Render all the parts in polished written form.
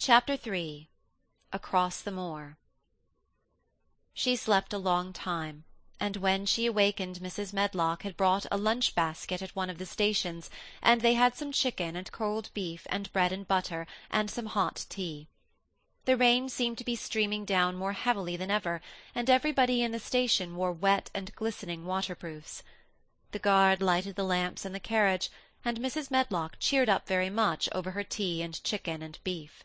Chapter 3. Across the Moor. She slept a long time, and when she awakened Mrs. Medlock had brought a lunch-basket at one of the stations, and they had some chicken and cold beef and bread and butter and some hot tea. The rain seemed to be streaming down more heavily than ever, and everybody in the station wore wet and glistening waterproofs. The guard lighted the lamps in the carriage, and Mrs. Medlock cheered up very much over her tea and chicken and beef.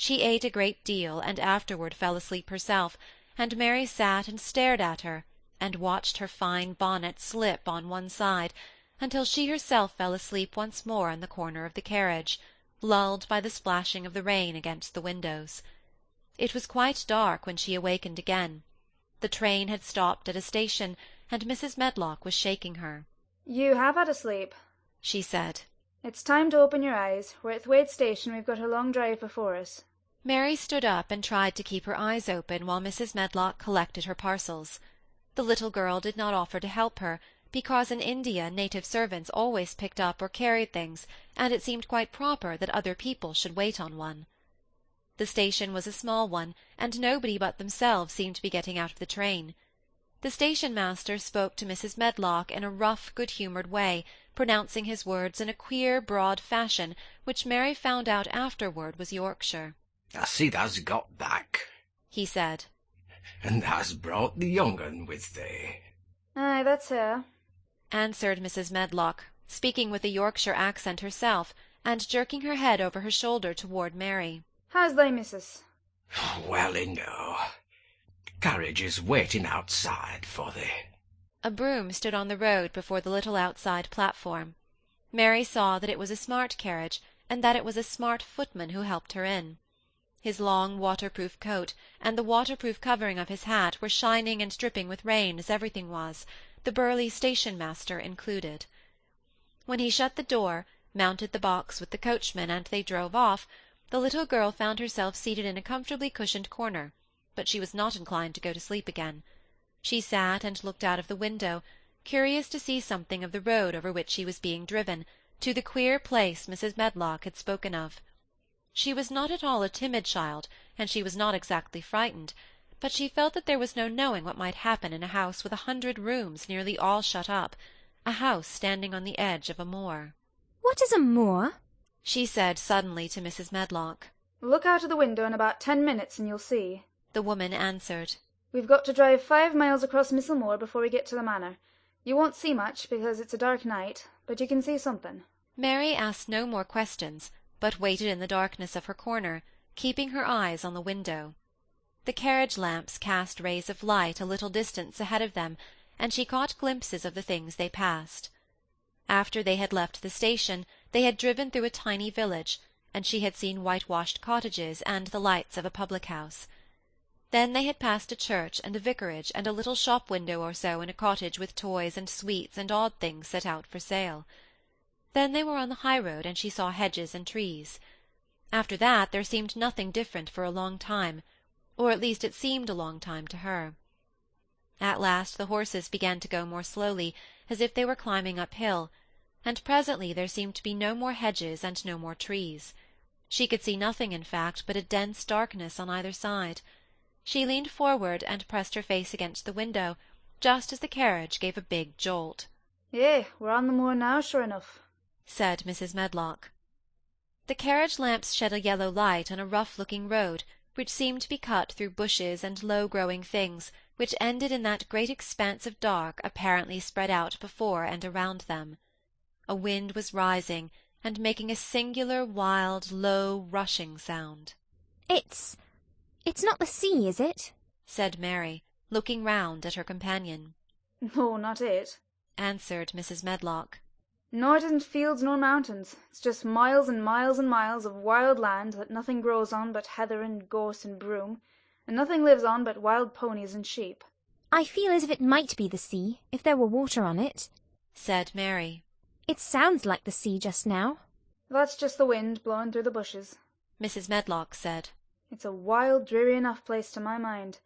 She ate a great deal, and afterward fell asleep herself, and Mary sat and stared at her, and watched her fine bonnet slip on one side, until she herself fell asleep once more in the corner of the carriage, lulled by the splashing of the rain against the windows. It was quite dark when she awakened again. The train had stopped at a station, and Mrs. Medlock was shaking her. "You have had a sleep," she said. "It's time to open your eyes. We're at Thwaite Station. We've got a long drive before us." Mary stood up and tried to keep her eyes open while Mrs. Medlock collected her parcels. The little girl did not offer to help her, because in India native servants always picked up or carried things, and it seemed quite proper that other people should wait on one. The station was a small one, and nobody but themselves seemed to be getting out of the train. The station-master spoke to Mrs. Medlock in a rough, good-humoured way, pronouncing his words in a queer, broad fashion, which Mary found out afterward was Yorkshire. "I see thou's got back," he said. "And thou's brought the young un with thee." "Aye, that's her," answered Mrs. Medlock, speaking with a Yorkshire accent herself, and jerking her head over her shoulder toward Mary. "How's thy missus?" "Well enow. Carriage is waiting outside for thee." A brougham stood on the road before the little outside platform. Mary saw that it was a smart carriage, and that it was a smart footman who helped her in. His long waterproof coat and the waterproof covering of his hat were shining and dripping with rain, as everything was, the burly station-master included. When he shut the door, mounted the box with the coachman, and they drove off, the little girl found herself seated in a comfortably cushioned corner, but she was not inclined to go to sleep again. She sat and looked out of the window, curious to see something of the road over which she was being driven, to the queer place Mrs. Medlock had spoken of. She was not at all a timid child, and she was not exactly frightened, but she felt that there was no knowing what might happen in a house with 100 rooms nearly all shut up, a house standing on the edge of a moor. "What is a moor?" she said suddenly to Mrs. Medlock. "Look out of the window in about 10 minutes and you'll see," the woman answered. "We've got to drive 5 miles across Misselmoor before we get to the manor. You won't see much, because it's a dark night, but you can see something." Mary asked no more questions, but waited in the darkness of her corner, keeping her eyes on the window. The carriage lamps cast rays of light a little distance ahead of them, and she caught glimpses of the things they passed. After they had left the station, they had driven through a tiny village, and she had seen whitewashed cottages and the lights of a public-house. Then they had passed a church and a vicarage and a little shop-window or so in a cottage with toys and sweets and odd things set out for sale. Then they were on the high-road, and she saw hedges and trees. After that there seemed nothing different for a long time, or at least it seemed a long time to her. At last the horses began to go more slowly, as if they were climbing uphill, and presently there seemed to be no more hedges and no more trees. She could see nothing, in fact, but a dense darkness on either side. She leaned forward and pressed her face against the window, just as the carriage gave a big jolt. "Yea, we're on the moor now, sure enough," said Mrs. Medlock. The carriage lamps shed a yellow light on a rough-looking road, which seemed to be cut through bushes and low-growing things, which ended in that great expanse of dark apparently spread out before and around them. A wind was rising, and making a singular, wild, low, rushing sound. It's not the sea, is it?" said Mary, looking round at her companion. "No, not it," answered Mrs. Medlock. "No, it isn't fields nor mountains. It's just miles and miles and miles of wild land that nothing grows on but heather and gorse and broom, and nothing lives on but wild ponies and sheep." "I feel as if it might be the sea, if there were water on it," said Mary. "It sounds like the sea just now." "That's just the wind blowing through the bushes," Mrs. Medlock said. "It's a wild, dreary enough place to my mind,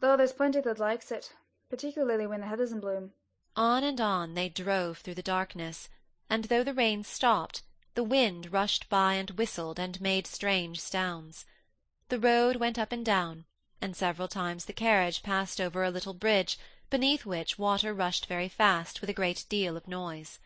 though there's plenty that likes it, particularly when the heather's in bloom." On and on they drove through the darkness, and though the rain stopped, The wind rushed by and whistled and made strange sounds. The road went up and down, and several times the carriage passed over a little bridge, beneath which water rushed very fast with a great deal of noise.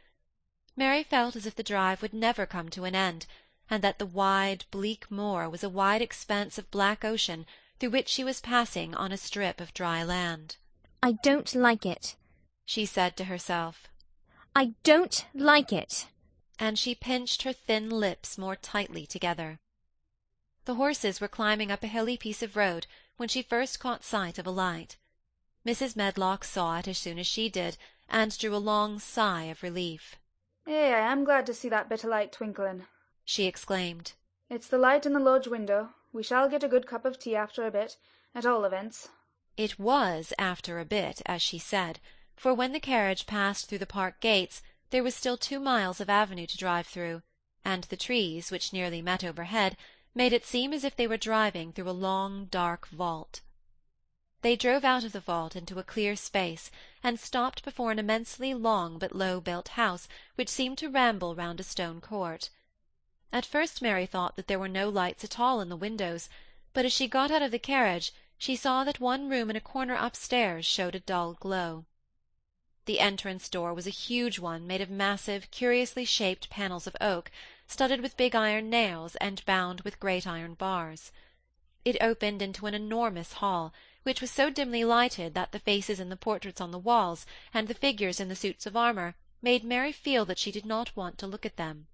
Mary felt as if the drive would never come to an end, and that the wide, bleak moor was a wide expanse of black ocean through which she was passing on a strip of dry land. I don't like it, she said to herself. I don't like it. And she pinched her thin lips more tightly together. The horses were climbing up a hilly piece of road when she first caught sight of a light. Mrs. Medlock saw it as soon as she did, and drew a long sigh of relief. "Eh, I am glad to see that bit of light twinkling," she exclaimed. "It's the light in the lodge window. We shall get a good cup of tea after a bit, at all events." It was after a bit, as she said, for when the carriage passed through the park gates there was still 2 miles of avenue to drive through, and the trees, which nearly met overhead, made it seem as if they were driving through a long, dark vault. They drove out of the vault into a clear space, and stopped before an immensely long but low-built house which seemed to ramble round a stone court. At first Mary thought that there were no lights at all in the windows, but as she got out of the carriage she saw that one room in a corner upstairs showed a dull glow. The entrance door was a huge one made of massive, curiously shaped panels of oak, studded with big iron nails and bound with great iron bars. It opened into an enormous hall, which was so dimly lighted that the faces in the portraits on the walls and the figures in the suits of armour made Mary feel that she did not want to look at them.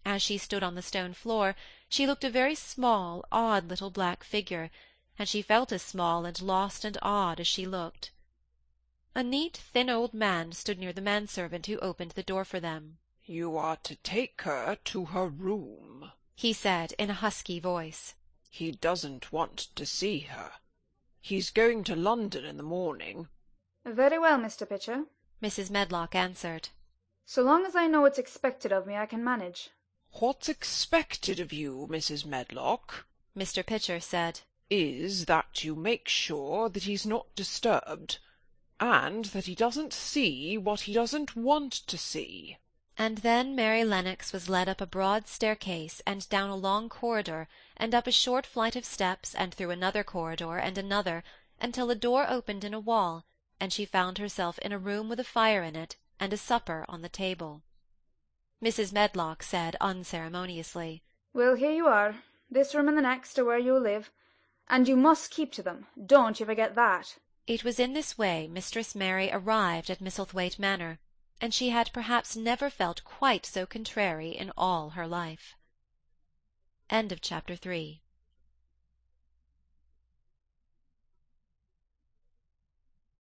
As she stood on the stone floor, she looked a very small, odd little black figure, and she felt as small and lost and odd as she looked. A neat, thin old man stood near the manservant who opened the door for them. "You are to take her to her room," he said in a husky voice. "He doesn't want to see her. He's going to London in the morning." "Very well, Mr. Pitcher," Mrs. Medlock answered. "So long as I know what's expected of me, I can manage." "What's expected of you, Mrs. Medlock," Mr. Pitcher said, "is that you make sure that he's not disturbed, and that he doesn't see what he doesn't want to see." And then Mary Lennox was led up a broad staircase and down a long corridor and up a short flight of steps and through another corridor and another, until a door opened in a wall, and she found herself in a room with a fire in it and a supper on the table. Mrs. Medlock said unceremoniously, "Well, here you are. This room and the next are where you'll live, and you must keep to them. Don't you forget that." It was in this way Mistress Mary arrived at Misselthwaite Manor, and she had perhaps never felt quite so contrary in all her life. End of chapter 3.